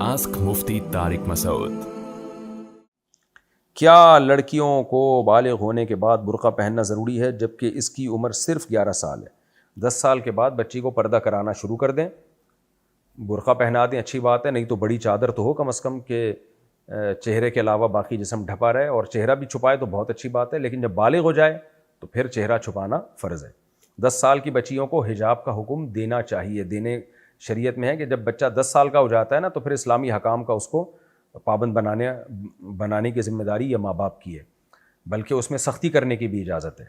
Ask مفتی طارق مسعود۔ کیا لڑکیوں کو بالغ ہونے کے بعد برقع پہننا ضروری ہے جبکہ اس کی عمر صرف 11 سال ہے؟ 10 سال کے بعد بچی کو پردہ کرانا شروع کر دیں، برقع پہنا دیں، اچھی بات ہے، نہیں تو بڑی چادر تو ہو کم از کم کہ چہرے کے علاوہ باقی جسم ڈھپا رہے، اور چہرہ بھی چھپائے تو بہت اچھی بات ہے، لیکن جب بالغ ہو جائے تو پھر چہرہ چھپانا فرض ہے۔ 10 سال کی بچیوں کو حجاب کا حکم دینا چاہیے، دینے شریعت میں ہے کہ جب بچہ 10 سال کا ہو جاتا ہے نا تو پھر اسلامی حکام کا اس کو پابند بنانے کی ذمہ داری یا ماں باپ کی ہے، بلکہ اس میں سختی کرنے کی بھی اجازت ہے۔